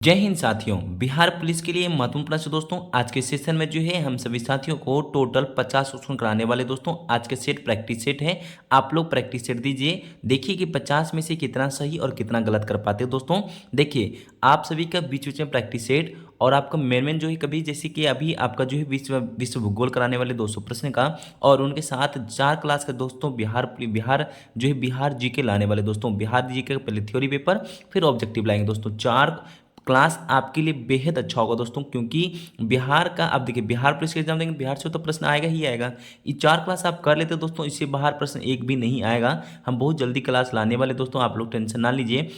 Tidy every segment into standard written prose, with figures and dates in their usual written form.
जय हिंद साथियों। बिहार पुलिस के लिए महत्वपूर्ण प्रश्न दोस्तों। आज के सेशन में जो है हम सभी साथियों को टोटल 50 क्वेश्चन कराने वाले दोस्तों। आज के सेट प्रैक्टिस सेट है, आप लोग प्रैक्टिस सेट दीजिए, देखिए कि 50 में से कितना सही और कितना गलत कर पाते हो दोस्तों। देखिए आप सभी का बीच बीच में प्रैक्टिस सेट और आपका मेन जो है कभी जैसे कि अभी आपका जो है विश्व विश्व भूगोल कराने वाले 200 प्रश्न का, और उनके साथ 4 क्लास का दोस्तों बिहार बिहार जो है बिहार जीके लाने वाले दोस्तों। बिहार जीके का पहले थ्योरी पेपर फिर ऑब्जेक्टिव लाएंगे दोस्तों। 4 क्लास आपके लिए बेहद अच्छा होगा दोस्तों, क्योंकि बिहार का आप देखिए बिहार पुलिस के एग्जाम देंगे, बिहार से तो प्रश्न आएगा ही आएगा। ये 4 क्लास आप कर लेते दोस्तों, इससे बाहर प्रश्न एक भी नहीं आएगा। हम बहुत जल्दी क्लास लाने वाले दोस्तों, आप लोग टेंशन ना लीजिए।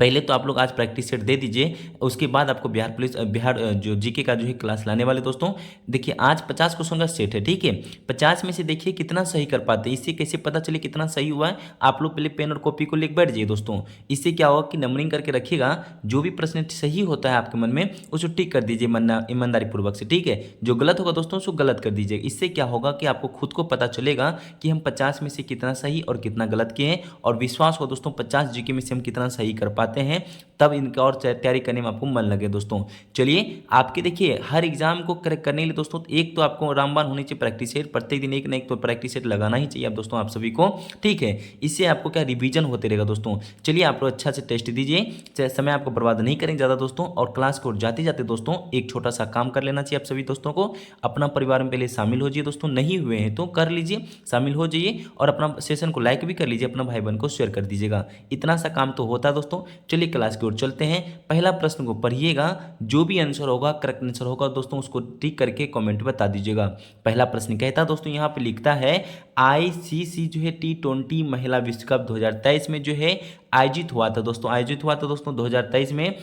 पहले तो आप लोग आज प्रैक्टिस सेट दे दीजिए, उसके बाद आपको बिहार पुलिस बिहार जो जीके का जो है क्लास लाने वाले दोस्तों। देखिए आज 50 क्वेश्चन का सेट है, ठीक है। 50 में से देखिए कितना सही कर पाते हैं, इससे कैसे पता चले कितना सही हुआ है। आप लोग पहले पेन और कॉपी को लेकर बैठ जाइए दोस्तों। इससे क्या होगा कि नंबरिंग करके रखिएगा, जो भी प्रश्न सही होता है आपके मन में उसको टिक कर दीजिए ईमानदारी पूर्वक से, ठीक है। जो गलत होगा दोस्तों उसको गलत कर दीजिए। इससे क्या होगा कि आपको खुद को पता चलेगा कि हम 50 में से कितना सही और कितना गलत किए हैं, और विश्वास हो दोस्तों 50 जीके में से हम कितना सही कर पाते हैं, तब इनका और तैयारी करने में आपको मन लगे दोस्तों। चलिए आपके देखिए हर एग्जाम को करेक्ट करने के लिए दोस्तों एक तो आपको रामबाण होनी चाहिए प्रैक्टिस सेट, प्रत्येक दिन एक ना एक तो प्रैक्टिस सेट लगाना ही चाहिए आप दोस्तों, आप सभी को, ठीक है। इससे आपको क्या रिवीजन होते रहेगा दोस्तों। चलिए आप लोग अच्छा से टेस्ट दीजिए, समय आपको बर्बाद नहीं करेंगे ज़्यादा दोस्तों। और क्लास को जाते जाते दोस्तों एक छोटा सा काम कर लेना चाहिए आप सभी दोस्तों को, अपना परिवार में पहले शामिल हो जाइए दोस्तों, नहीं हुए हैं तो कर लीजिए, शामिल हो जाइए, और अपना सेशन को लाइक भी कर लीजिए, अपना भाई बहन को शेयर कर दीजिएगा। इतना सा काम तो होता है दोस्तों। चलिए क्लास की ओर चलते हैं। पहला प्रश्न को पढ़िएगा, जो भी आंसर होगा करेक्ट आंसर होगा दोस्तों उसको टिक करके कमेंट बता दीजिएगा। पहला प्रश्न कहता है दोस्तों, यहाँ पे लिखता है आईसीसी जो है T20 महिला विश्व कप 2023 में जो है आयोजित हुआ था दोस्तों, आयोजित हुआ था दोस्तों 2023 में।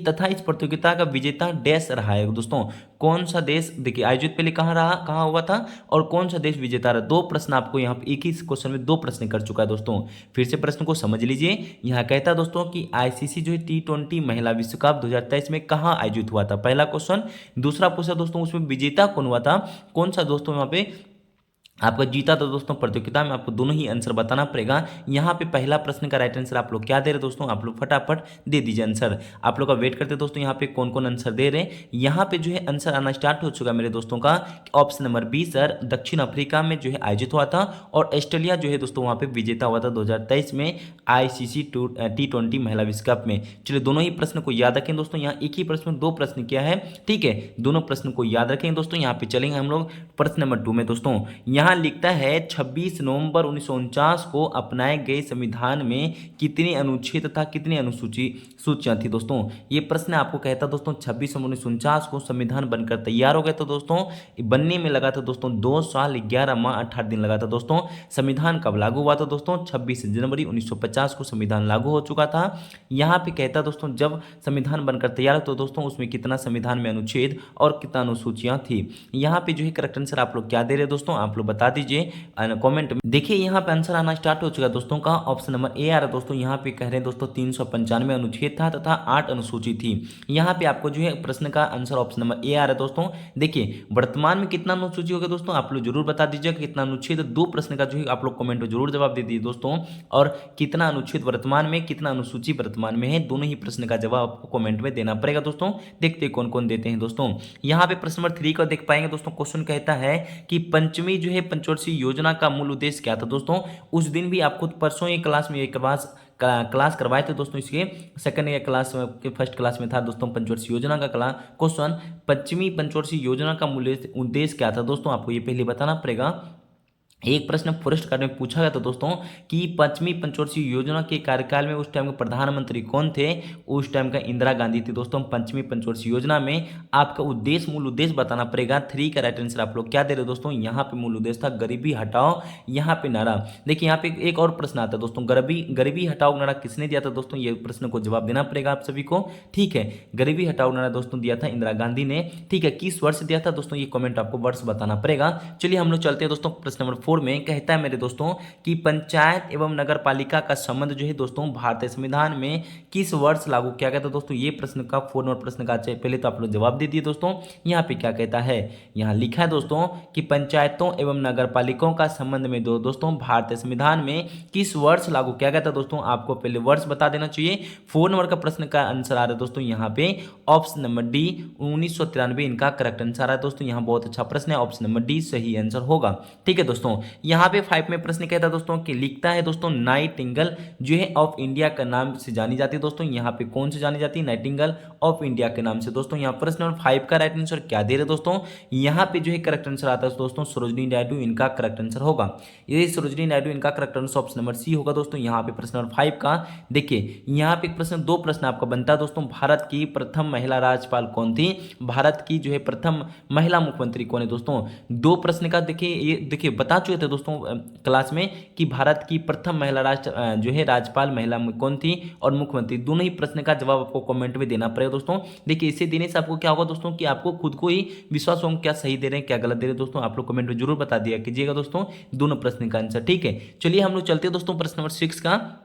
तथा इस प्रतियोगिता का विजेता देश रहा है दोस्तों। कौन सा देश, देखिए आयोजित पहले कहाँ रहा, कहाँ हुआ था, और कौन सा देश विजेता रहा। दो प्रश्न आपको यहाँ पे एक ही क्वेश्चन में दो प्रश्न कर चुका है दोस्तों। फिर से प्रश्न को समझ लीजिए। यहाँ कहता है दोस्तों कि आईसीसी जो है T20 महिला विश्व कप 2023 में कहाँ आयोजित हुआ था, पहला क्वेश्चन। दूसरा पूछा दोस्तों उसमें विजेता कौन हुआ था, कौन सा दोस्तों यहाँ पे आपका जीता तो दोस्तों प्रतियोगिता में। आपको दोनों ही आंसर बताना पड़ेगा। यहाँ पे पहला प्रश्न का राइट आंसर आप लोग क्या दे रहे दोस्तों, आप लोग फटाफट दे दीजिए आंसर। आप लोग का वेट करते दोस्तों, यहाँ पे कौन कौन आंसर दे रहे हैं। यहाँ पे जो है आंसर आना स्टार्ट हो चुका है मेरे दोस्तों का। ऑप्शन नंबर बी सर, दक्षिण अफ्रीका में जो है आयोजित हुआ था, और ऑस्ट्रेलिया जो है दोस्तों वहाँ पे विजेता हुआ था 2023 में आईसीसी T20 महिला विश्व कप में। चलिए दोनों ही प्रश्न को याद रखें दोस्तों, यहाँ एक ही प्रश्न में दो प्रश्न किया है, ठीक है। दोनों प्रश्न को याद रखें दोस्तों। यहाँ पे चलेंगे हम लोग प्रश्न नंबर 2 में दोस्तों। यहाँ लिखता है 26 नवंबर 1949 को अपनाए गए संविधान में कितने अनुच्छेद तथा कितनी सूचियां थी दोस्तों। ये प्रश्न आपको कहता दोस्तों 26 नवंबर 1949 को संविधान बनकर तैयार हो गया था दोस्तों। बनने में लगा था दोस्तों 2 साल 11 माह 18 दिन लगा था दोस्तों। संविधान कब लागू हुआ था दोस्तों, 26 जनवरी 1950 को संविधान लागू हो चुका था। यहाँ पे कहता दोस्तों जब संविधान बनकर तैयार तो दोस्तों उसमें कितना संविधान में अनुच्छेद और कितना अनुसूचियां थी। यहाँ पे जो है करेक्ट आंसर आप लोग क्या दे रहे हैं दोस्तों, आप लोग बता दीजिए कमेंट में। देखिए यहाँ पे आंसर आना स्टार्ट हो चुका है दोस्तों का। ऑप्शन नंबर ए आ रहा है दोस्तों। यहाँ पे कह रहे हैं दोस्तों 395 अनुच्छेद था तथा 8 अनुसूची थी। यहाँ पे आपको जो है प्रश्न का आंसर ऑप्शन नंबर ए आ रहा है दोस्तों। देखिए वर्तमान में कितना अनुसूची होगा दोस्तों, आप लोग जरूर बता दीजिएगा कितना अनुच्छेद। दो प्रश्न का जो है आप लोग कमेंट में जरूर जवाब दे दीजिए दोस्तों, और कितना अनुच्छेद वर्तमान में, कितना अनुसूची वर्तमान में है, दोनों ही प्रश्न का जवाब आपको कमेंट में देना पड़ेगा दोस्तों। देखते कौन कौन देते हैं दोस्तों। यहाँ पे प्रश्न नंबर 3 का देख पाएंगे दोस्तों। क्वेश्चन कहता है कि पंचमी जो है पंचवर्षीय योजना का मूल उद्देश्य क्या था दोस्तों। उस दिन भी आपको परसों एक क्लास में क्लास करवाए थे दोस्तों। इसके सेकंड या क्लास के फर्स्ट क्लास में था दोस्तों पंचवर्षीय योजना का क्वेश्चन। पश्चिमी पंचवर्षीय योजना का मूल उद्देश्य क्या था दोस्तों, आपको ये पहले बताना पड़ेगा। एक प्रश्न फॉरेस्ट गार्ड में पूछा गया था दोस्तों कि पश्चिमी पंचवर्षीय योजना के कार्यकाल में उस टाइम के प्रधानमंत्री कौन थे। उस टाइम का इंदिरा गांधी थी दोस्तों। पश्चिमी पंचवर्षीय योजना में आपका उद्देश्य, मूल उद्देश्य बताना पड़ेगा। 3 का राइट आंसर आप लोग क्या दे रहे हो दोस्तों। यहाँ पे मूल उद्देश्य था गरीबी हटाओ, यहाँ पे नारा। देखिए यहाँ पे एक और प्रश्न आता है दोस्तों, गरीबी हटाओ नारा किसने दिया था दोस्तों, ये प्रश्न को जवाब देना पड़ेगा आप सभी को, ठीक है। गरीबी हटाओ नारा दोस्तों दिया था इंदिरा गांधी ने, ठीक है। किस वर्ष दिया था दोस्तों, ये कमेंट आपको वर्ष बताना पड़ेगा। चलिए हम लोग चलते हैं दोस्तों प्रश्न नंबर 4 में कहता है मेरे दोस्तों कि पंचायत एवं नगर पालिका का संबंध जो है दोस्तों भारतीय संविधान में किस वर्ष लागू किया गया था दोस्तों। ये प्रश्न का 4 नंबर प्रश्न का पहले तो आप लोग जवाब दे दिए दोस्तों। यहाँ पे क्या कहता है, यहाँ लिखा है दोस्तों कि पंचायतों एवं नगर पालिकाओं का संबंध में दोस्तों भारतीय संविधान में किस वर्ष लागू किया गया था दोस्तों। आपको पहले वर्ष बता देना चाहिए। 4 नंबर का प्रश्न का आंसर आ रहा है दोस्तों यहाँ पे ऑप्शन नंबर डी 1993 इनका करेक्ट आंसर आ रहा है दोस्तों। यहाँ बहुत अच्छा प्रश्न है, ऑप्शन नंबर डी सही आंसर होगा। ठीक है दोस्तों, यहाँ पे 5 में प्रश्न कहता है दोस्तों कि लिखता है दोस्तों नाइटिंगेल जो है ऑफ इंडिया का नाम से जानी जाती है दोस्तों। यहाँ पे कौन से जानी जाती है, नाइटिंगेल ऑफ इंडिया के नाम से दोस्तों। यहाँ प्रश्न नंबर 5 का राइट आंसर क्या दे रहे दोस्तों, यहाँ पे जो है करेक्ट आंसर आता है दोस्तों सरोजिनी नायडू इनका करेक्ट आंसर होगा। ये सरोजिनी नायडू इनका correct answer option number C होगा दोस्तों। यहाँ पे प्रश्न नंबर 5 का देखिए, यहाँ पे प्रश्न 2 प्रश्न आपका बनता है दोस्तों, भारत की प्रथम महिला राज्यपाल कौन थी, भारत की जो है प्रथम महिला मुख्यमंत्री कौन है दोस्तों। 2 प्रश्न का देखिए, ये देखिए बता चुके थे दोस्तों क्लास में कि भारत की प्रथम महिला जो है राज्यपाल महिला कौन थी और मुख्यमंत्री, दोनों ही प्रश्न का जवाब आपको कमेंट में देना पड़ेगा दोस्तों। देखिए इसे देने से आपको क्या होगा दोस्तों कि आपको खुद को ही विश्वास होगा क्या सही दे रहे हैं क्या गलत दे रहे हैं दोस्तों। आप लोग कमेंट में जरूर बता दिया कीजिएगा दोस्तों दोनों प्रश्न का आंसर। ठीक है, चलिए हम लोग चलते हैं दोस्तों प्रश्न नंबर 6 का।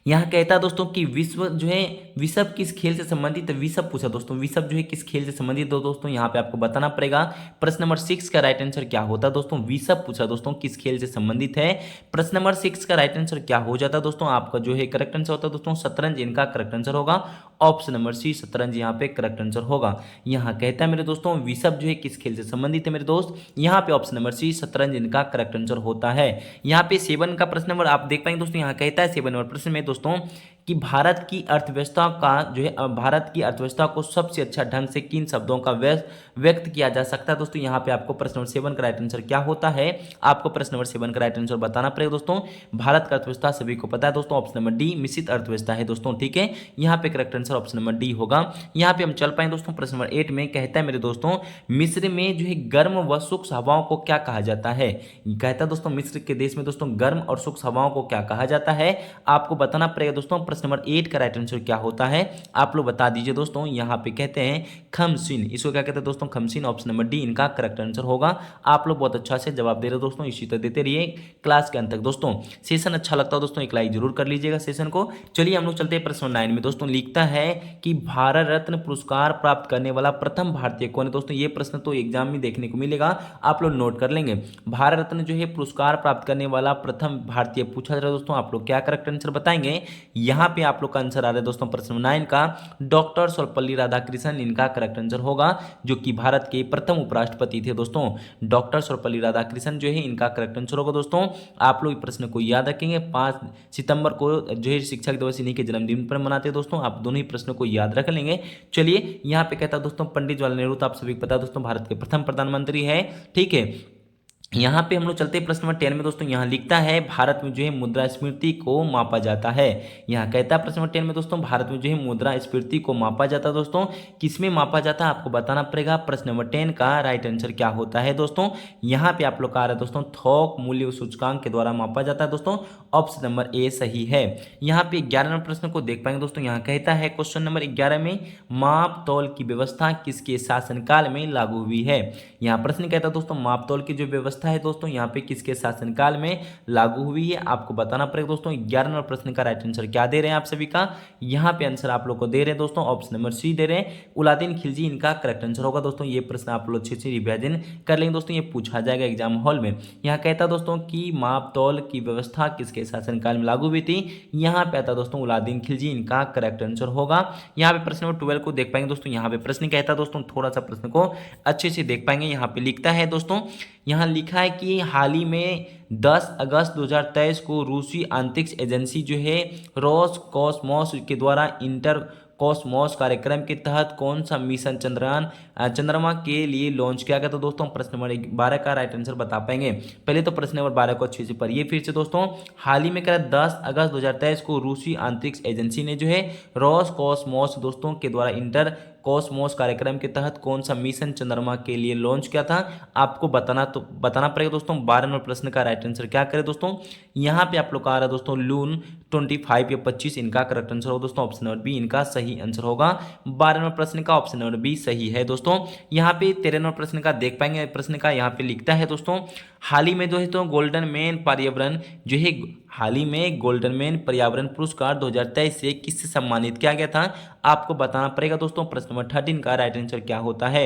यहाँ कहता है दोस्तों कि विश्व जो है विश्व किस खेल से संबंधित है, विश्व पूछा दोस्तों, विश्व जो है किस खेल से संबंधित हो दोस्तों। यहाँ पे आपको बताना पड़ेगा प्रश्न नंबर 6 का राइट आंसर क्या होता है दोस्तों। विश्व पूछा दोस्तों किस खेल से संबंधित है, प्रश्न नंबर 6 का राइट आंसर क्या हो जाता है दोस्तों। आपका जो है करेक्ट आंसर होता है दोस्तों शतरंज, इनका करेक्ट आंसर होगा ऑप्शन नंबर सी शतरंज यहाँ पे करेक्ट आंसर होगा। यहाँ कहता है मेरे दोस्तों विश्व जो है किस खेल से संबंधित है मेरे दोस्त, यहाँ पे ऑप्शन नंबर सी शतरंज इनका करेक्ट आंसर होता है। यहाँ पे 7 का प्रश्न नंबर आप देख पाएंगे दोस्तों, यहाँ कहता है 7 नंबर प्रश्न में दोस्तों कि भारत की अर्थव्यवस्था का जो है भारत की अर्थव्यवस्था को सबसे अच्छा ढंग से किन शब्दों का व्यक्त किया जा सकता है दोस्तों। यहाँ पे आपको प्रश्न नंबर 7 का राइट आंसर क्या होता है, आपको प्रश्न नंबर 7 का राइट आंसर बताना पड़ेगा दोस्तों। भारत का अर्थव्यवस्था सभी को पता है दोस्तों, ऑप्शन नंबर डी मिश्रित अर्थव्यवस्था है दोस्तों। ठीक है, यहाँ पे correct answer option number D होगा। यहाँ पे हम चल पाए दोस्तों प्रश्न नंबर 8 में कहता है मेरे दोस्तों मिस्र में जो है गर्म व शुष्क हवाओं को क्या कहा जाता है। कहता है दोस्तों मिस्र के देश में दोस्तों गर्म और शुष्क हवाओं को क्या कहा जाता है, आपको बताना पड़ेगा दोस्तों। प्रश्न नंबर 8 का राइट आंसर क्या होता है आप लोग बता दीजिए दोस्तों। यहाँ पे कहते हैं खमसिन, इसको क्या कहते हैं दोस्तों खमसिन, ऑप्शन नंबर डी इनका करेक्ट आंसर होगा। आप लोग बहुत अच्छा से जवाब दे रहे हो दोस्तों, इसी तरह देते रहिए क्लास के अंत तक दोस्तों। सेशन अच्छा लगता है दोस्तों एक लाइक जरूर कर लीजिएगा सेशन को। चलिए हम लोग चलते हैं प्रश्न 9 में दोस्तों, लिखता है कि भारत रत्न पुरस्कार प्राप्त करने वाला प्रथम भारतीय कौन है दोस्तों। ये प्रश्न तो एग्जाम में देखने को मिलेगा, आप लोग नोट कर लेंगे। भारत रत्न जो है पुरस्कार प्राप्त करने वाला प्रथम भारतीय पूछा जा रहा है दोस्तों, आप लोग क्या करेक्ट आंसर बताएंगे। यहाँ पे आप लोग का आंसर आ रहा है दोस्तों प्रश्न 9 का डॉक्टर सर्वपल्ली राधाकृष्णन इनका करेक्ट आंसर होगा, जो कि भारत के प्रथम उपराष्ट्रपति थे दोस्तों। डॉक्टर सर्वपल्ली राधाकृष्णन जो है इनका करेक्ट आंसर होगा दोस्तों। आप लोग प्रश्न को याद रखेंगे, 5 सितंबर को जो है शिक्षक दिवस इन्हीं के जन्मदिन पर मनाते हैं दोस्तों, आप दोनों ही प्रश्नों को याद रख लेंगे। चलिए यहाँ पे कहता है दोस्तों पंडित जवाहरलाल नेहरू तो आप सभी को पता है दोस्तों भारत के प्रथम प्रधानमंत्री है। ठीक है, यहाँ पे हम लोग चलते हैं प्रश्न नंबर 10 में दोस्तों, यहाँ लिखता है भारत में जो है मुद्रास्फीति को मापा जाता है। यहाँ कहता है प्रश्न नंबर 10 में दोस्तों भारत में जो है मुद्रास्फीति को मापा जाता है दोस्तों, किसमें मापा जाता है आपको बताना पड़ेगा। प्रश्न नंबर 10 का राइट आंसर क्या होता है दोस्तों। यहाँ पे आप लोग का आ रहा है दोस्तों थोक मूल्य सूचकांक के द्वारा मापा जाता है दोस्तों, ऑप्शन नंबर ए सही है। यहाँ पे 11 नंबर प्रश्न को देख पाएंगे दोस्तों, यहाँ कहता है क्वेश्चन नंबर 11 में माप तौल की व्यवस्था किसके शासनकाल में लागू हुई है। यहाँ प्रश्न कहता है दोस्तों माप तौल की जो व्यवस्था है दोस्तों यहाँ पे किसके शासनकाल में लागू हुई है, आपको बताना पड़ेगा दोस्तों। 11 नंबर प्रश्न का राइट आंसर क्या दे रहे हैं आप सभी का, यहाँ पे आंसर आप लोग को दे रहे हैं दोस्तों ऑप्शन नंबर सी दे रहे हैं उलादीन खिलजी इनका करेक्ट आंसर होगा दोस्तों। ये प्रश्न आप लोग अच्छे से रिवीजन कर लेंगे दोस्तों, ये पूछा जाएगा एग्जाम हॉल में। यहाँ कहता दोस्तों कि माप तौल की व्यवस्था किसके शासनकाल में लागू हुई थी, यहाँ पे आता दोस्तों उलादीन खिलजी इनका करेक्ट आंसर होगा। यहाँ पे प्रश्न नंबर 12 को देख पाएंगे दोस्तों, यहाँ पे प्रश्न कहता है दोस्तों थोड़ा सा प्रश्न को अच्छे से देख पाएंगे। यहाँ पे लिखता है दोस्तों, यहाँ लिखा है कि हाल ही में 10 अगस्त 2023 को रूसी अंतरिक्ष एजेंसी जो है रोसकॉसमॉस के द्वारा इंटर कॉसमॉस कार्यक्रम के तहत कौन सा मिशन चंद्रमा के लिए लॉन्च किया गया। तो दोस्तों प्रश्न नंबर 12 का राइट आंसर बता पाएंगे। पहले तो प्रश्न नंबर 12 को अच्छे से पढ़िए फिर से दोस्तों। हाल ही में कहा 10 अगस्त 2023 को रूसी अंतरिक्ष एजेंसी ने जो है रोसकॉसमॉस दोस्तों के द्वारा इंटर कॉसमॉस कार्यक्रम के तहत कौन सा मिशन चंद्रमा के लिए लॉन्च किया था, आपको बताना पड़ेगा दोस्तों। 12 नंबर प्रश्न का राइट आंसर क्या करें दोस्तों, यहाँ पे आप लोग का आ रहा है दोस्तों लून 25 या 25 इनका करेक्ट आंसर हो दोस्तों, ऑप्शन नंबर बी इनका सही सही आंसर होगा 12 नंबर प्रश्न का ऑप्शन नंबर बी सही है दोस्तों। यहाँ पे 13 नंबर प्रश्न का देख पाएंगे, प्रश्न का यहाँ पे लिखता है दोस्तों, हाल ही में जो है तो गोल्डन मैन पर्यावरण जो है, हाल ही में गोल्डन मैन पर्यावरण पुरस्कार 2023 से किससे सम्मानित किया गया था, आपको बताना पड़ेगा दोस्तों। प्रश्न नंबर 13 का राइट आंसर क्या होता है,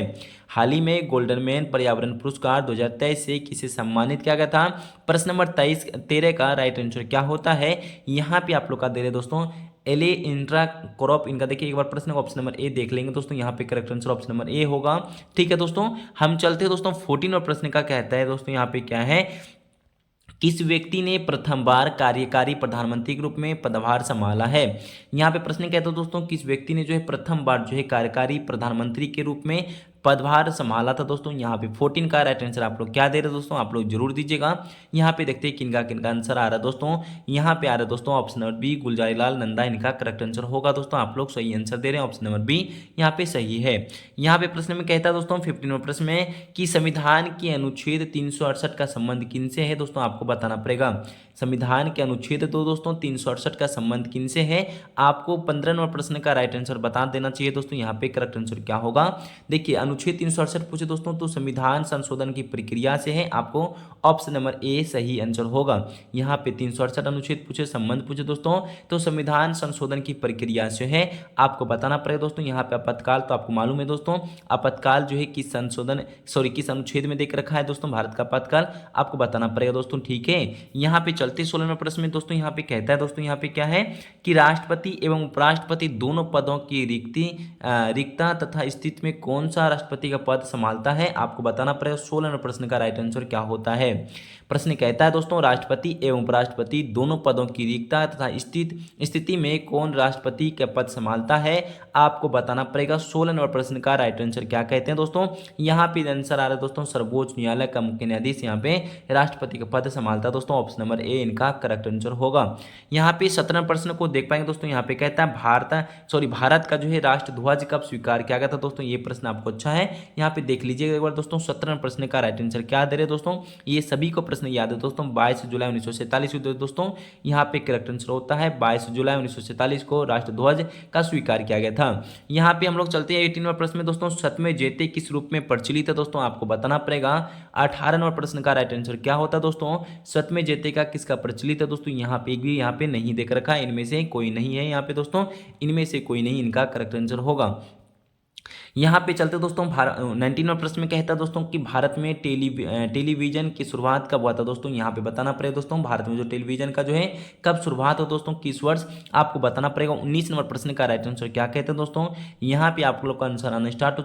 हाल ही में गोल्डन मैन पर्यावरण पुरस्कार 2023 से किसे सम्मानित किया गया था। प्रश्न नंबर 13 का राइट आंसर क्या होता है, यहाँ पे आप लोग का दे रहे दोस्तों एले इंट्रा क्रॉप, इनका देखिए एक बार प्रश्न का ऑप्शन नंबर ए देख लेंगे दोस्तों, यहाँ पे correct answer option number A होगा। ठीक है दोस्तों, हम चलते हैं दोस्तों 14 और प्रश्न का कहता है दोस्तों, यहाँ पे क्या है, किस व्यक्ति ने प्रथम बार कार्यकारी प्रधानमंत्री के रूप में पदभार संभाला है। यहाँ पे प्रश्न कहता है दोस्तों, किस व्यक्ति ने जो है प्रथम बार जो है कार्यकारी प्रधानमंत्री के रूप में पदभार संभाला था दोस्तों। यहाँ पे 14 का राइट आंसर आप लोग क्या दे रहे दोस्तों, आप लोग जरूर दीजिएगा। यहाँ पे देखते हैं किनका किनका आंसर आ रहा है दोस्तों, यहाँ पे आ रहा है दोस्तों option number B Gulzari Lal Nanda, इनका करेक्ट आंसर होगा दोस्तों। आप लोग सही आंसर दे रहे हैं, ऑप्शन नंबर बी यहाँ पे सही है। यहाँ पे प्रश्न में कहता है दोस्तों 15वें प्रश्न में कि संविधान के अनुच्छेद 368 का संबंध किनसे है दोस्तों, आपको बताना पड़ेगा। संविधान के अनुच्छेद तो दोस्तों 368 का संबंध किनसे है, आपको 15 नंबर प्रश्न का राइट आंसर बता देना चाहिए दोस्तों। यहाँ पे करेक्ट आंसर क्या होगा, देखिए अनुच्छेद 368 पूछे दोस्तों तो संविधान संशोधन की प्रक्रिया से है, आपको ऑप्शन नंबर ए सही आंसर होगा। यहाँ पे 368 अनुच्छेद पूछे, संबंध पूछे दोस्तों तो संविधान संशोधन की प्रक्रिया से है, आपको बताना पड़ेगा दोस्तों। यहाँ पे आपातकाल तो आपको मालूम है दोस्तों, आपातकाल जो है किस संशोधन किस अनुच्छेद में देख रखा है दोस्तों, भारत का आपातकाल आपको बताना पड़ेगा दोस्तों। ठीक है, यहाँ पे चलते 16वें प्रश्न में दोस्तों, यहाँ पे कहता है दोस्तों, यहाँ पे क्या है कि राष्ट्रपति एवं उपराष्ट्रपति दोनों पदों की रिक्ता तथा स्थिति में कौन सा राष्ट्रपति का पद संभालता है, आपको बताना पड़ेगा। 16 नंबर प्रश्न का राइट आंसर क्या होता है, प्रश्न कहता है दोस्तों राष्ट्रपति एवं उपराष्ट्रपति दोनों पदों की रिक्ता तथा स्थिति में कौन राष्ट्रपति का पद संभालता है, आपको बताना पड़ेगा। 16 नंबर प्रश्न का राइट आंसर क्या कहते हैं दोस्तों, यहाँ पे आंसर आ रहा है दोस्तों सर्वोच्च न्यायालय का मुख्य न्यायाधीश यहाँ पे राष्ट्रपति का पद संभालता है दोस्तों, ऑप्शन नंबर ए इनका करेक्ट आंसर होगा। यहाँ पे 17 प्रश्न को देख पाएंगे दोस्तों, यहाँ पे कहता है भारत का जो है राष्ट्र ध्वज कब स्वीकार किया गया था दोस्तों, ये प्रश्न आपको अच्छा है, यहाँ पे देख लीजिएगा एक बार दोस्तों। 17 प्रश्न का राइट आंसर क्या दे रहे दोस्तों, ये सभी को प्रश्न याद है दोस्तों, 22 जुलाई 1947 दोस्तों, यहाँ पे करेक्ट आंसर होता है 22 जुलाई 1947 को राष्ट्र ध्वज का स्वीकार किया गया था। यहाँ पे हम लोग चलते हैं 18वें प्रश्न में दोस्तों, सतमें जयते किस रूप में प्रचलित है दोस्तों, आपको बताना पड़ेगा। 18 नंबर प्रश्न का राइट आंसर क्या होता है दोस्तों, सतमें जयते का किसका प्रचलित है दोस्तों, यहाँ पे भी यहाँ पे नहीं देख रखा है, इनमें से कोई नहीं है यहाँ पे दोस्तों, इनमें से कोई नहीं इनका करेक्ट आंसर होगा। यहाँ पे चलते दोस्तों 19वां प्रश्न में कहता है दोस्तों कि भारत में टेलीविजन की शुरुआत कब हुआ था दोस्तों, यहाँ पे बताना पड़ेगा दोस्तों भारत में जो टेलीविजन का जो है कब शुरुआत हो दोस्तों, किस वर्ष, आपको बताना पड़ेगा। 19 नंबर प्रश्न का राइट आंसर क्या कहते हैं दोस्तों, यहाँ पे आप लोग का आंसर आना स्टार्ट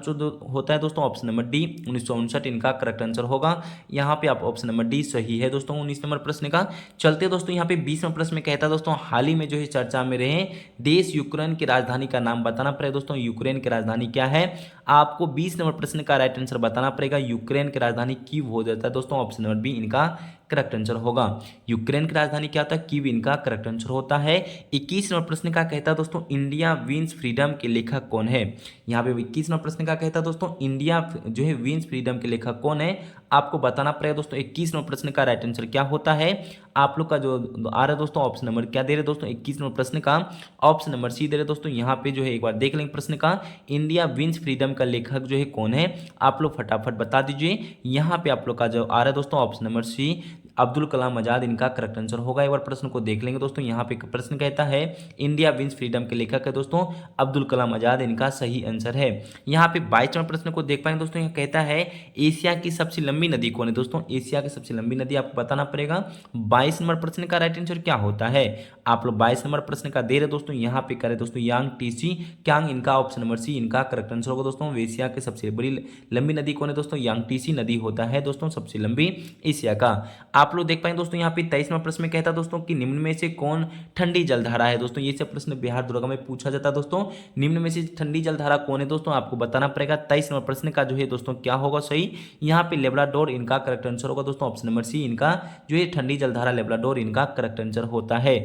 होता है दोस्तों, ऑप्शन नंबर डी 1959 इनका करेक्ट आंसर होगा। यहाँ पे आप ऑप्शन नंबर डी सही है दोस्तों 19 नंबर प्रश्न का। चलते दोस्तों यहाँ पे 20वें प्रश्न में कहता है दोस्तों हाल ही में जो है चर्चा में रहे देश यूक्रेन की राजधानी का नाम बताना पड़ेगा दोस्तों, यूक्रेन की राजधानी क्या है, आपको 20 नंबर प्रश्न का राइट आंसर बताना पड़ेगा। यूक्रेन की राजधानी कीव हो जाता है दोस्तों, ऑप्शन नंबर बी इनका करेक्ट आंसर होगा। यूक्रेन की राजधानी क्या होता है, कीव इनका करेक्ट आंसर होता है। 21 नंबर प्रश्न का कहता है दोस्तों इंडिया विंस फ्रीडम के लेखक कौन है, यहाँ पे 21 नंबर प्रश्न का कहता है दोस्तों इंडिया जो है विंस फ्रीडम के लेखक कौन है, आपको बताना पड़ेगा दोस्तों। 21 नंबर प्रश्न का राइट आंसर क्या होता है, आप लोग का जो आ रहा है दोस्तों ऑप्शन नंबर क्या दे रहे दोस्तों, 21 नंबर प्रश्न का ऑप्शन नंबर सी दे रहे दोस्तों। यहाँ पे जो है एक बार देख लेंगे प्रश्न का, इंडिया विंस फ्रीडम का लेखक जो है कौन है, आप लोग फटाफट बता दीजिए। यहाँ पे आप लोग का जो आ रहा है दोस्तों ऑप्शन नंबर सी अब्दुल कलाम आजाद इनका करेक्ट आंसर होगा। एक बार प्रश्न को देख लेंगे दोस्तों, यहाँ पे प्रश्न कहता है इंडिया विंस फ्रीडम के लेखक है दोस्तों अब्दुल कलाम आजाद, इनका सही आंसर है। यहाँ पे 22वें प्रश्न को देख पाएंगे दोस्तों, यहाँ कहता है एशिया की सबसे लंबी नदी कौन है दोस्तों, एशिया की सबसे लंबी नदी आपको बताना पड़ेगा। 22 नंबर प्रश्न का राइट आंसर क्या होता है, आप लोग 22 नंबर प्रश्न का दे रहे दोस्तों, यहाँ पे करे दोस्तों यांग टीसी क्यांग, इनका ऑप्शन नंबर सी इनका करेक्ट आंसर होगा दोस्तों। एशिया की सबसे बड़ी लंबी नदी कौन है दोस्तों, यांग टीसी नदी होता है दोस्तों सबसे लंबी एशिया का। आप लोग देख पाएंगे दोस्तों यहाँ पे 23वां प्रश्न में कहता है दोस्तों कि निम्न में से कौन ठंडी जलधारा है दोस्तों, ये सब प्रश्न बिहार दुर्गा में पूछा जाता है दोस्तों, निम्न में से ठंडी जलधारा कौन है दोस्तों, आपको बताना पड़ेगा। 23 नंबर प्रश्न का जो है दोस्तों क्या होगा सही, यहाँ पे लेब्राडोर इनका करेक्ट आंसर होगा दोस्तों, ऑप्शन नंबर सी इनका जो है ठंडी जलधारा लेब्राडोर इनका करेक्ट आंसर होता है।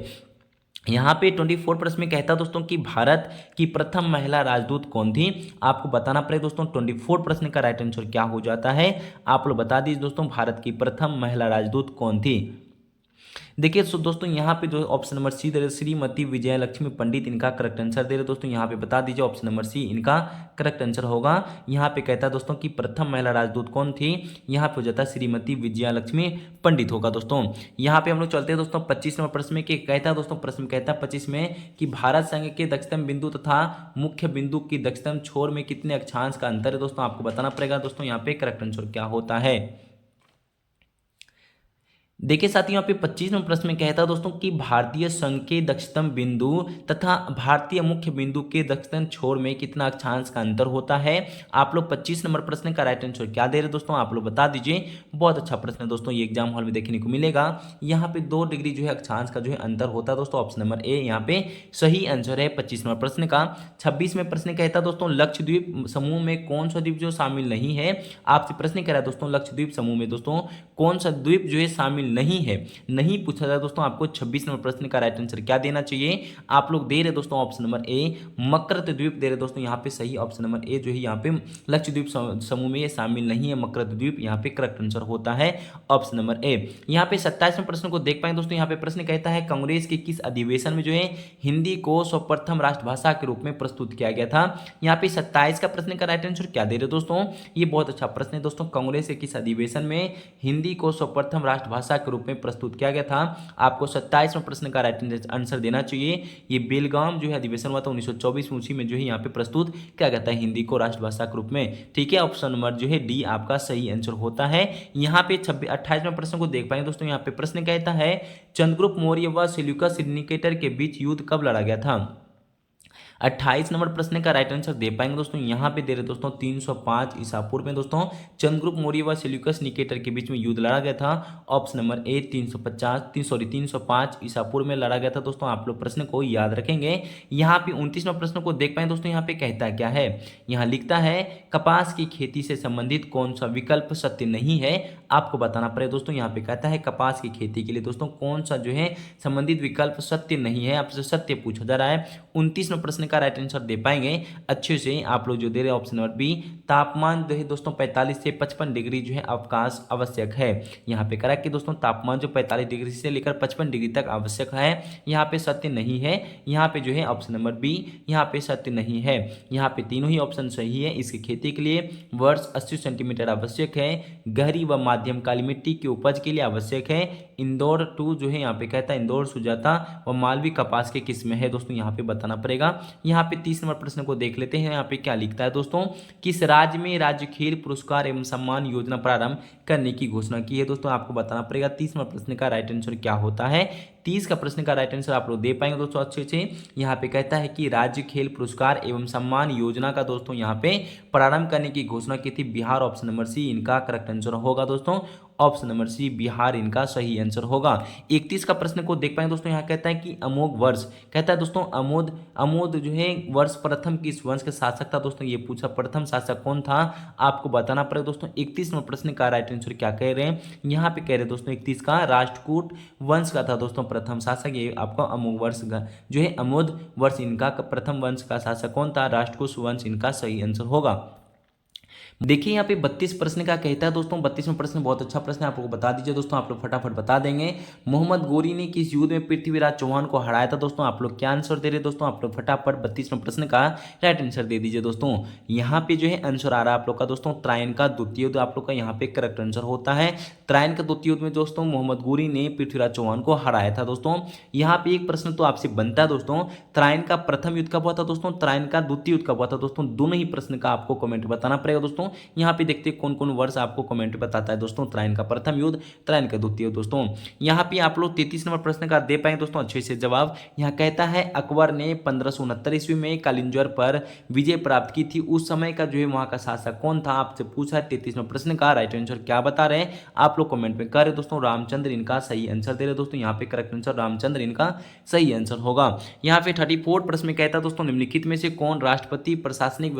यहाँ पे 24 प्रश्न में कहता दोस्तों कि भारत की प्रथम महिला राजदूत कौन थी, आपको बताना पड़ेगा दोस्तों। 24 प्रश्न का राइट आंसर क्या हो जाता है, आप लोग बता दीजिए दोस्तों भारत की प्रथम महिला राजदूत कौन थी। देखिए दोस्तों यहाँ पे जो ऑप्शन नंबर सी दे रहे श्रीमती विजय लक्ष्मी पंडित, इनका करेक्ट आंसर दे रहे दोस्तों। यहाँ पे बता दीजिए ऑप्शन नंबर सी इनका करेक्ट आंसर होगा। यहाँ पे कहता है दोस्तों कि प्रथम महिला राजदूत कौन थी, यहाँ पे हो जाता है श्रीमती विजया लक्ष्मी पंडित होगा दोस्तों। यहाँ पे हम लोग चलते हैं दोस्तों 25 नंबर प्रश्न में, कि कहता है दोस्तों प्रश्न कहता है 25 में कि भारत संघ के दक्षिणतम बिंदु तथा मुख्य बिंदु की दक्षिणतम छोर में कितने अक्षांश का अंतर है दोस्तों, आपको बताना पड़ेगा दोस्तों यहाँ पे करेक्ट आंसर क्या होता है। देखिए साथियों यहाँ पे 25 नंबर प्रश्न में कहता है दोस्तों कि भारतीय संघ के दक्षिणतम बिंदु तथा भारतीय मुख्य बिंदु के दक्षिण छोर में कितना अक्षांश का अंतर होता है। आप लोग 25 नंबर प्रश्न का राइट आंसर क्या दे रहे दोस्तों, आप लोग बता दीजिए। बहुत अच्छा प्रश्न है दोस्तों, ये एग्जाम हॉल में देखने को मिलेगा। यहाँ पे 2 डिग्री जो है अक्षांश का जो है अंतर होता है दोस्तों। ऑप्शन नंबर ए यहाँ पे सही आंसर है 25 नंबर प्रश्न का। 26 में प्रश्न कहता है दोस्तों लक्षद्वीप समूह में कौन सा द्वीप जो शामिल नहीं है। आपसे प्रश्न कह रहा है दोस्तों लक्षद्वीप समूह में दोस्तों कौन सा द्वीप जो है शामिल नहीं है, नहीं पूछा जाए दोस्तों। आपको 26 नंबर प्रश्न का राइट आंसर क्या देना चाहिए, आप लोग दे रहे दोस्तों ऑप्शन नंबर ए मकरत द्वीप दे रहे दोस्तों। यहाँ पे सही ऑप्शन नंबर ए जो है यहाँ पे लक्षद्वीप समूह में ये शामिल नहीं है, मकरत द्वीप यहाँ पे करेक्ट आंसर होता है ऑप्शन नंबर ए। यहाँ पे 27वें प्रश्न को देख पाएंगे दोस्तों। यहाँ पे प्रश्न कहता है कांग्रेस के किस अधिवेशन में जो है हिंदी को सर्वप्रथम राष्ट्रभाषा के रूप में प्रस्तुत किया गया था। यहाँ पे 27 का प्रश्न का राइट आंसर क्या दे रहे दोस्तों, ये बहुत अच्छा प्रश्न है दोस्तों। कांग्रेस के किस अधिवेशन में हिंदी को सर्वप्रथम राष्ट्रभाषा के रूप में प्रस्तुत किया गया था। आपको 27वें प्रश्न का राइट आंसर देना चाहिए। ये बेलगाम जो है अधिवेशन हुआ था 1924 में, उसी में जो है यहाँ पे प्रस्तुत किया गया था हिंदी को राष्ट्रभाषा के रूप में। ठीक है, ऑप्शन नंबर जो है डी आपका सही आंसर होता है। यहाँ पे 28वें प्रश्न को देख पाएंगे दोस्तों। यहाँ पे प्रश्न कहता है चंद्रगुप्त मौर्य व सेल्यूकस निकेटर के बीच युद्ध कब लड़ा गया था। 28 नंबर प्रश्न का राइट आंसर दे पाएंगे दोस्तों। यहाँ पे दे रहे दोस्तों 305 ईसा पूर्व में दोस्तों चंद्रगुप्त मौर्य व सेल्यूकस निकेटर के बीच में युद्ध लड़ा गया था। ऑप्शन नंबर ए 305 ईसा पूर्व में लड़ा गया था दोस्तों। आप लोग प्रश्न को याद रखेंगे। यहाँ पे 29वें प्रश्न को देख पाएंगे दोस्तों। यहाँ पे कहता क्या है, यहाँ लिखता है कपास की खेती से संबंधित कौन सा विकल्प सत्य नहीं है, आपको बताना पड़ेगा दोस्तों। यहाँ पे कहता है कपास की खेती के लिए दोस्तों कौन सा जो है संबंधित विकल्प सत्य नहीं है, आपसे सत्य पूछा जा रहा है। 29वें प्रश्न का राइट आंसर दे पाएंगे अच्छे से। आप लोग जो दे रहे हैं ऑप्शन नंबर बी तापमान जो है दोस्तों 45 से 55 डिग्री जो है अवकाश आवश्यक है। यहाँ पे करेक्ट कि दोस्तों तापमान जो 45 डिग्री से लेकर 55 डिग्री तक आवश्यक है, यहाँ पे सत्य नहीं है। यहाँ पे जो है ऑप्शन नंबर बी यहाँ पे सत्य नहीं है। यहाँ पे तीनों ही ऑप्शन सही है। इसकी खेती के लिए वर्ष 80 सेंटीमीटर आवश्यक है। गहरी व माध्यम काली मिट्टी की उपज के लिए आवश्यक है। इंदौर 2 जो है यहाँ पे कहता है इंदौर सुजाता व मालवी कपास के किस्म है दोस्तों, यहाँ पे बताना पड़ेगा। यहाँ पे 30 नंबर प्रश्न को देख लेते हैं। यहाँ पे क्या लिखता है दोस्तों, किस राज्य में राज्य खेल पुरस्कार एवं सम्मान योजना प्रारंभ करने की घोषणा की है दोस्तों, आपको बताना पड़ेगा। 30 नंबर प्रश्न का राइट आंसर क्या होता है। 30 का प्रश्न का राइट आंसर आप लोग दे पाएंगे दोस्तों अच्छे से। यहाँ पे कहता है कि राज्य खेल पुरस्कार एवं सम्मान योजना का दोस्तों यहाँ पे प्रारंभ करने की घोषणा की थी बिहार। ऑप्शन नंबर सी इनका करेक्ट आंसर होगा दोस्तों। ऑप्शन नंबर सी बिहार इनका सही आंसर होगा। 31 का प्रश्न को देख पाएंगे दोस्तों। यहाँ कहता है कि अमोघ वर्ष, कहता है दोस्तों अमोद जो है वर्ष प्रथम किस वंश के शासक था दोस्तों, ये पूछा प्रथम शासक कौन था, आपको बताना पड़ेगा दोस्तों। 31 नंबर प्रश्न का राइट आंसर क्या कह रहे हैं, यहाँ पे कह रहे हैं दोस्तों 31 का राष्ट्रकूट वंश का था दोस्तों प्रथम शासक। ये आपका अमोघ वर्ष जो है अमोद वर्ष इनका प्रथम वंश का शासक कौन था, राष्ट्रकूट वंश इनका सही आंसर होगा। देखिए यहाँ पे 32 प्रश्न का कहता है दोस्तों। 32वां प्रश्न बहुत अच्छा प्रश्न है, आप लोग बता दीजिए दोस्तों। आप लोग फटाफट बता देंगे। मोहम्मद गोरी ने किस युद्ध में पृथ्वीराज चौहान को हराया था दोस्तों, आप लोग क्या आंसर दे रहे दोस्तों। आप लोग फटाफट 32वें प्रश्न का राइट आंसर दे दीजिए दोस्तों। यहाँ पे जो है आंसर आ रहा है आप लोग का दोस्तों त्रायन का द्वितीय युद्ध, आप लोग का यहाँ पे करेक्ट आंसर होता है। त्रायन का द्वितीय युद्ध में दोस्तों मोहम्मद गोरी ने पृथ्वीराज चौहान को हराया था दोस्तों। यहाँ पे एक प्रश्न तो आपसे बनता है दोस्तों, त्रायन का प्रथम युद्ध कब हुआ था दोस्तों, त्रायन का द्वितीय युद्ध कब हुआ था दोस्तों। दोनों ही प्रश्न का आपको कमेंट बताना पड़ेगा दोस्तों। यहाँ पे देखते कौन कौन वर्ष आपको कमेंट बताता है दोस्तों। त्रायन का प्रथम युद्ध, त्रायन का द्वितीय दोस्तों। यहाँ पे आप लोग 33 नंबर प्रश्न का दे पाएंगे दोस्तों अच्छे से जवाब। यहाँ कहता है अकबर ने 1569 ईस्वी में कालिंजर पर विजय प्राप्त की थी, उस समय का जो है वहां का शासक कौन था, आपसे पूछा है। 33 नंबर प्रश्न का राइट आंसर क्या बता रहे हैं आप लोग कमेंट में कर रहे दोस्तों। रामचंद्र इनका सही आंसर दे रहे दोस्तों। यहाँ पे करेक्ट आंसर रामचंद्र इनका सही आंसर होगा। यहाँ पे 34 प्रश्न में कहता है दोस्तों निम्नलिखित में से कौन राष्ट्रपति प्रशासनिक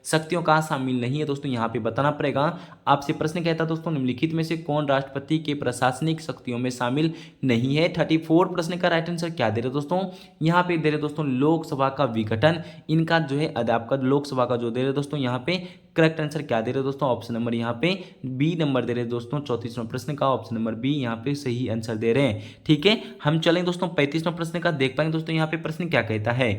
शक्तियों का शामिल नहीं है दोस्तों। दोस्तों यहाँ पे बताना पड़ेगा। आपसे प्रश्न कहता है दोस्तों निम्नलिखित में से कौन राष्ट्रपति के प्रशासनिक शक्तियों में शामिल नहीं है। 34 प्रश्न का राइट आंसर क्या दे रहे दोस्तों, यहाँ पे दे रहे दोस्तों लोकसभा का विघटन। इनका जो है आपका लोकसभा का जो दे रहे दोस्तों यहाँ पे करेक्ट आंसर क्या दे रहे दोस्तों, ऑप्शन नंबर यहाँ पे बी नंबर दे रहे दोस्तों। 34वां प्रश्न का ऑप्शन नंबर बी यहाँ पे सही आंसर दे रहे हैं। ठीक है, हम चलें दोस्तों 35वां प्रश्न का, देख पाएंगे दोस्तों यहाँ पे प्रश्न क्या कहता है।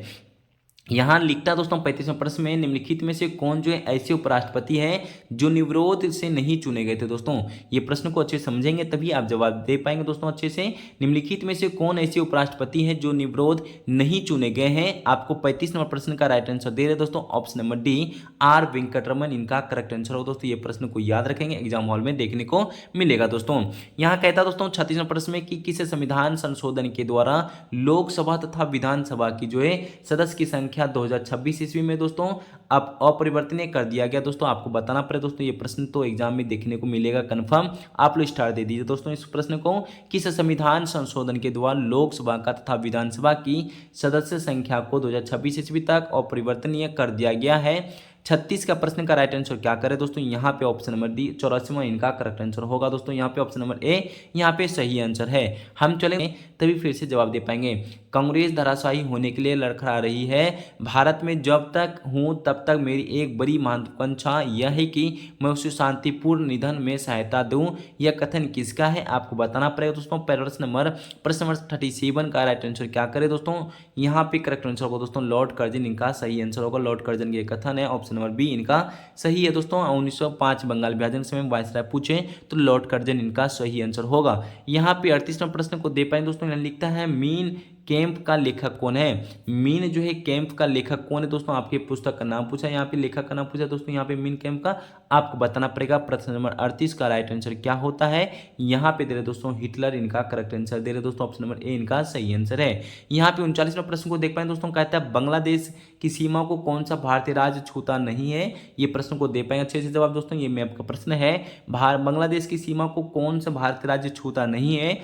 यहाँ लिखता दोस्तों 35वें प्रश्न में निम्नलिखित में से कौन जो है ऐसे उपराष्ट्रपति हैं जो निर्विरोध से नहीं चुने गए थे। दोस्तों ये प्रश्न को अच्छे से समझेंगे तभी आप जवाब दे पाएंगे दोस्तों अच्छे से। निम्नलिखित में से कौन ऐसे उपराष्ट्रपति हैं जो निर्विरोध नहीं चुने गए हैं। आपको 35 नंबर प्रश्न का राइट आंसर दे रहे दोस्तों option number D R Venkataraman इनका करेक्ट आंसर हो। दोस्तों ये प्रश्न को याद रखेंगे, एग्जाम हॉल में देखने को मिलेगा। दोस्तों यहाँ कहता दोस्तों 36वें प्रश्न में कि किस संविधान संशोधन के द्वारा लोकसभा तथा विधानसभा की जो है सदस्य की संख्या 2026 ईस्वी में दोस्तों अब अपरिवर्तनीय कर दिया गया। दोस्तों आपको बताना पड़े दोस्तों, ये प्रश्न तो एग्जाम में देखने को मिलेगा कंफर्म। आप लोग स्टार दे दीजिए दोस्तों इस प्रश्न को। किस संविधान संशोधन के द्वारा लोकसभा का तथा विधानसभा की सदस्य संख्या को 2026 ईस्वी तक अपरिवर्तनीय कर दिया गया है। 36 का प्रश्न का राइट आंसर क्या करें दोस्तों, यहाँ पे ऑप्शन नंबर डी 84वां इनका करेक्ट आंसर होगा। दोस्तों यहाँ पे ऑप्शन नंबर ए यहाँ पे सही आंसर है। हम चलेंगे तभी फिर से जवाब दे पाएंगे। कांग्रेस धराशायी होने के लिए लड़खड़ा रही है। भारत में जब तक हूँ तब तक मेरी एक बड़ी महत्वाकांक्षा यह है कि मैं उसे शांतिपूर्ण निधन में सहायता दूं। यह कथन किसका है आपको बताना पड़ेगा दोस्तों। प्रश्न नंबर 37 का राइट आंसर क्या करें दोस्तों, यहाँ पे करेक्ट आंसर होगा दोस्तों लॉर्ड कर्जन इनका सही आंसर होगा। लॉर्ड कर्जन के कथन है, ऑप्शन नंबर बी इनका सही है दोस्तों। 1905 बंगाल विभाजन समय वायसराय पूछे तो लॉर्ड कर्जन इनका सही आंसर होगा। यहाँ पे 38वां प्रश्न को दे पाएंगे दोस्तों। यहाँ लिखता है मीन कैंप का लेखक कौन है। मीन जो है कैंप का लेखक कौन है दोस्तों, आपके पुस्तक का नाम पूछा, यहाँ पे लेखक का नाम पूछा दोस्तों। यहाँ पे मीन कैंप का आपको बताना पड़ेगा। प्रश्न नंबर 38 का राइट आंसर क्या होता है, यहाँ पे दे रहे दोस्तों हिटलर इनका करेक्ट आंसर दे रहे दोस्तों। ऑप्शन नंबर ए इनका सही आंसर है। यहाँ पे 39वां प्रश्न को देख पाए दोस्तों, कहता है बांग्लादेश की सीमा को कौन सा भारतीय राज्य छूता नहीं है। ये प्रश्न को दे पाएंगे अच्छे से जवाब दोस्तों। ये मैप का प्रश्न है, बांग्लादेश की सीमा को कौन सा भारतीय राज्य छूता नहीं है।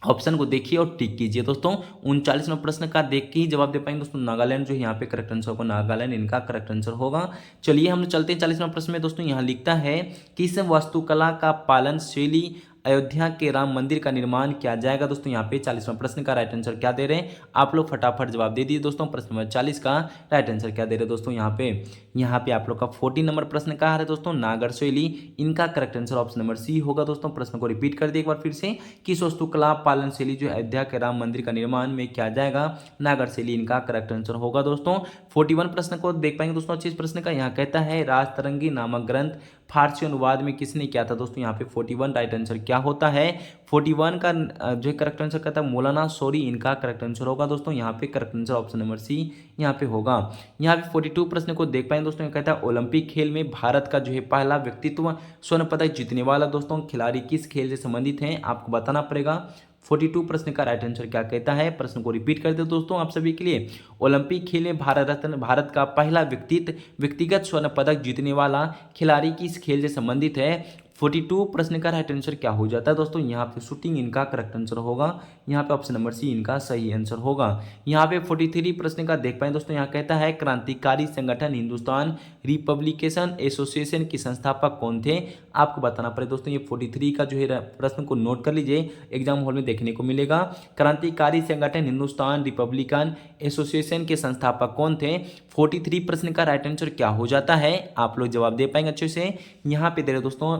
ऑप्शन को देखिए और टिक कीजिए दोस्तों। 39वां प्रश्न का देख के ही जवाब दे पाएंगे दोस्तों। नागालैंड जो यहाँ पे करेक्ट आंसर होगा, नागालैंड इनका करेक्ट आंसर होगा। चलिए हम चलते हैं 40वां प्रश्न में दोस्तों। यहाँ लिखता है कि इस वास्तुकला का पालन शैली अयोध्या के राम मंदिर का निर्माण किया जाएगा। दोस्तों यहाँ पे 40वां प्रश्न का राइट आंसर क्या दे रहे हैं, आप लोग फटाफट जवाब दे दीजिए दोस्तों। प्रश्न नंबर 40 का राइट आंसर क्या दे रहे हैं दोस्तों, यहाँ पे आप लोग का 14 नंबर प्रश्न कहा है दोस्तों, नागर शैली इनका correct answer option number C होगा दोस्तों। प्रश्न को रिपीट कर दिए एक बार फिर से, किस वास्तुकला पालन शैली जो अयोध्या के राम मंदिर का निर्माण में किया जाएगा, नागर शैली इनका करेक्ट आंसर होगा दोस्तों। 41 प्रश्न को देख पाएंगे दोस्तों अच्छे प्रश्न का। यहाँ कहता है राजतरंगी नामक ग्रंथ फारसी अनुवाद में किसने किया था दोस्तों, यहाँ पे 41 राइट आंसर क्या होता है। 41 का जो करेक्ट आंसर कहता है मौलाना शौरी इनका करेक्ट आंसर होगा दोस्तों। यहाँ पे correct answer option number C यहाँ पे होगा। यहाँ पे 42 प्रश्न को देख पाएंगे दोस्तों, कहता है ओलंपिक खेल में भारत का जो है पहला व्यक्तित्व स्वर्ण पदक जीतने वाला दोस्तों खिलाड़ी किस खेल से संबंधित है, आपको बताना पड़ेगा। 42 प्रश्न का राइट आंसर क्या कहता है, प्रश्न को रिपीट कर दे दोस्तों आप सभी के लिए। ओलंपिक खेल में भारत का पहला व्यक्तिगत स्वर्ण पदक जीतने वाला खिलाड़ी किस खेल से संबंधित है। 42 प्रश्न का राइट आंसर क्या हो जाता है दोस्तों, यहाँ पे शूटिंग इनका करेक्ट आंसर होगा। यहाँ पे ऑप्शन नंबर सी इनका सही आंसर होगा। यहाँ पे 43 प्रश्न का देख पाए दोस्तों, यहाँ कहता है क्रांतिकारी संगठन हिंदुस्तान रिपब्लिकेशन एसोसिएशन के संस्थापक कौन थे, आपको बताना पड़े दोस्तों। ये 43 का जो है प्रश्न को नोट कर लीजिए, एग्जाम हॉल में देखने को मिलेगा। क्रांतिकारी संगठन हिंदुस्तान रिपब्लिकन एसोसिएशन के संस्थापक कौन थे। 43 प्रश्न का राइट आंसर क्या हो जाता है, आप लोग जवाब दे पाएंगे अच्छे से। यहाँ पे दे रहे दोस्तों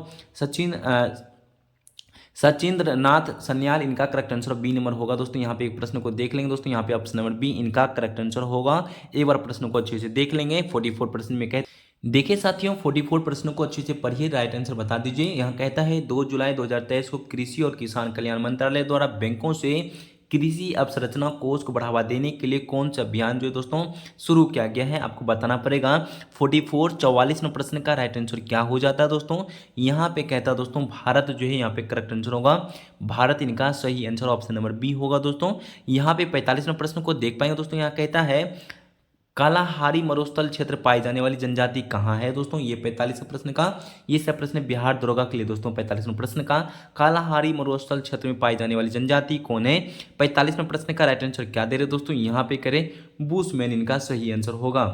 सचिंद्र नाथ सन्याल इनका करेक्ट आंसर बी नंबर होगा दोस्तों। यहाँ पे एक प्रश्न को देख लेंगे दोस्तों, यहाँ पे ऑप्शन नंबर बी इनका करेक्ट आंसर होगा। एक बार प्रश्न को अच्छे से देख लेंगे। 44 प्रश्न में देखिए साथियों 44 प्रश्नों को अच्छे से पढ़िए, राइट आंसर बता दीजिए। यहाँ कहता है 2 जुलाई 2023 को कृषि और किसान कल्याण मंत्रालय द्वारा बैंकों से कृषि अवसंरचना कोष को बढ़ावा देने के लिए कौन सा अभियान जो है दोस्तों शुरू किया गया है, आपको बताना पड़ेगा। 44 प्रश्न का राइट आंसर क्या हो जाता है दोस्तों, यहाँ पे कहता है दोस्तों भारत जो है यहाँ पे करेक्ट आंसर होगा। भारत इनका सही आंसर ऑप्शन नंबर बी होगा दोस्तों। यहाँ पे 45वें प्रश्न को देख पाएंगे दोस्तों, यहाँ कहता है कालाहारी मरुस्थल क्षेत्र पाई जाने वाली जनजाति कहाँ है दोस्तों, ये 45वें प्रश्न का ये सब प्रश्न बिहार दरोगा के लिए दोस्तों। 45वें प्रश्न का कालाहारी मरुस्थल क्षेत्र में पाई जाने वाली जनजाति कौन है। 45वें प्रश्न का राइट आंसर क्या दे रहे दोस्तों, यहाँ पे करें बुशमैन इनका सही आंसर होगा।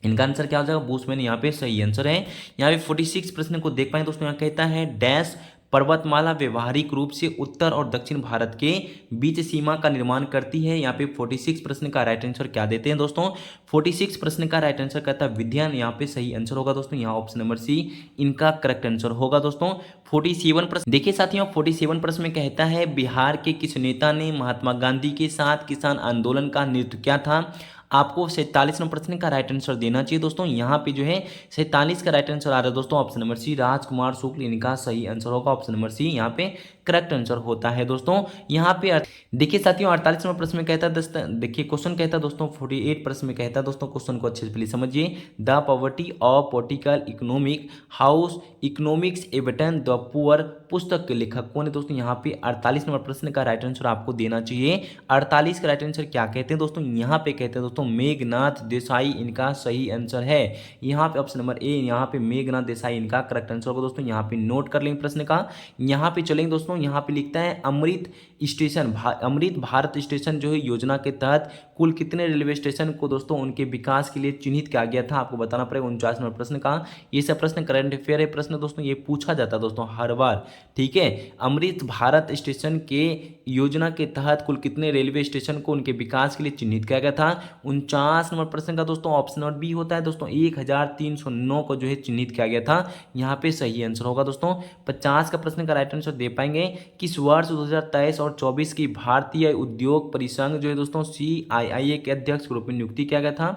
इनका आंसर क्या हो जाएगा, बुशमैन यहाँ पे सही आंसर है। यहाँ पे 46 प्रश्न को देख पाए दोस्तों, यहाँ कहता है डैश पर्वतमाला व्यवहारिक रूप से उत्तर और दक्षिण भारत के बीच सीमा का निर्माण करती है। यहाँ पे 46 प्रश्न का राइट आंसर क्या देते हैं दोस्तों, 46 प्रश्न का राइट आंसर कहता है विद्यान, यहाँ पे सही आंसर होगा दोस्तों, यहाँ ऑप्शन नंबर सी इनका करेक्ट आंसर होगा दोस्तों। 47 प्रश्न देखिए साथियों, 47 प्रश्न में कहता है बिहार के किस नेता ने महात्मा गांधी के साथ किसान आंदोलन का नेतृत्व किया था। आपको 47 नंबर प्रश्न का राइट आंसर देना चाहिए दोस्तों। यहाँ पे जो है 47 का राइट आंसर आ रहा है दोस्तों, ऑप्शन नंबर सी राजकुमार शुक्ल, इनका सही आंसर होगा, ऑप्शन नंबर सी यहाँ पे करेक्ट आंसर होता है दोस्तों। यहाँ पे देखिए साथियों 48 नंबर प्रश्न में कहता है देखिए क्वेश्चन कहता है दोस्तों, 48 प्रश्न में कहता है दोस्तों, क्वेश्चन को अच्छे से प्लीज समझिए। The poverty of political economic house economics about the poor पुस्तक के लेखक कौन है दोस्तों। यहाँ पे 48 नंबर प्रश्न का राइट आंसर आपको देना चाहिए। 48 का राइट आंसर क्या कहते हैं दोस्तों, यहाँ पे कहते हैं दोस्तों मेघनाथ देसाई, इनका सही आंसर है। यहाँ पे ऑप्शन नंबर ए, यहाँ पे मेघनाथ देसाई इनका करेक्ट आंसर होगा दोस्तों। यहाँ पे नोट कर लेंगे प्रश्न का। यहाँ पे चलेंगे दोस्तों, यहाँ पे लिखता है अमृत स्टेशन अमृत भारत स्टेशन जो है योजना के तहत कुल कितने रेलवे स्टेशन को दोस्तों उनके विकास के लिए चिन्हित किया गया था, आपको बताना पड़ेगा। 49 नंबर प्रश्न का ये सब प्रश्न करंट अफेयर है प्रश्न दोस्तों, ये पूछा जाता है दोस्तों हर बार, ठीक है। अमृत भारत स्टेशन के योजना के तहत कुल कितने रेलवे स्टेशन को उनके विकास के लिए चिन्हित किया गया था। 49 नंबर प्रश्न का दोस्तों ऑप्शन नंबर बी होता है दोस्तों, 1309 को जो है चिन्हित किया गया था, यहाँ पे सही आंसर होगा दोस्तों। 50 का प्रश्न का राइट आंसर दे पाएंगे किस वर्ष 2023 और 24 की भारतीय उद्योग परिसंघ जो है दोस्तों CII के अध्यक्ष के रूप में नियुक्ति किया गया था।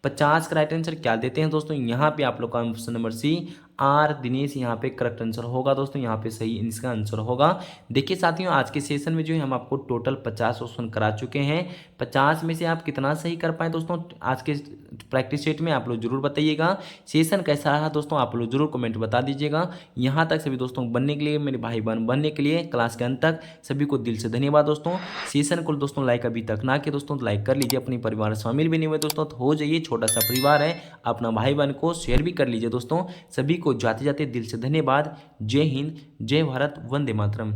50 का राइट आंसर क्या देते हैं दोस्तों, यहाँ पे आप लोग का option number C R Dinesh यहाँ पे करेक्ट आंसर होगा दोस्तों, यहाँ पे सही इसका आंसर होगा। देखिए साथियों आज के सेशन में जो है हम आपको टोटल 50 क्वेश्चन करा चुके हैं। 50 में से आप कितना सही कर पाए दोस्तों आज के प्रैक्टिस सेट में, आप लोग जरूर बताइएगा। सेशन कैसा रहा दोस्तों आप लोग जरूर कमेंट बता दीजिएगा। यहाँ तक सभी दोस्तों बनने के लिए, मेरे भाई बहन बनने के लिए क्लास के अंत तक सभी को दिल से धन्यवाद दोस्तों। सेशन को दोस्तों लाइक अभी तक ना किए दोस्तों तो लाइक कर लीजिए, अपने परिवार में शामिल भी नहीं हुए दोस्तों तो हो जाइए, छोटा सा परिवार है, अपना भाई बहन को शेयर भी कर लीजिए दोस्तों। सभी को जाते जाते दिल से धन्यवाद। जय हिंद, जय भारत, वंदे मातरम।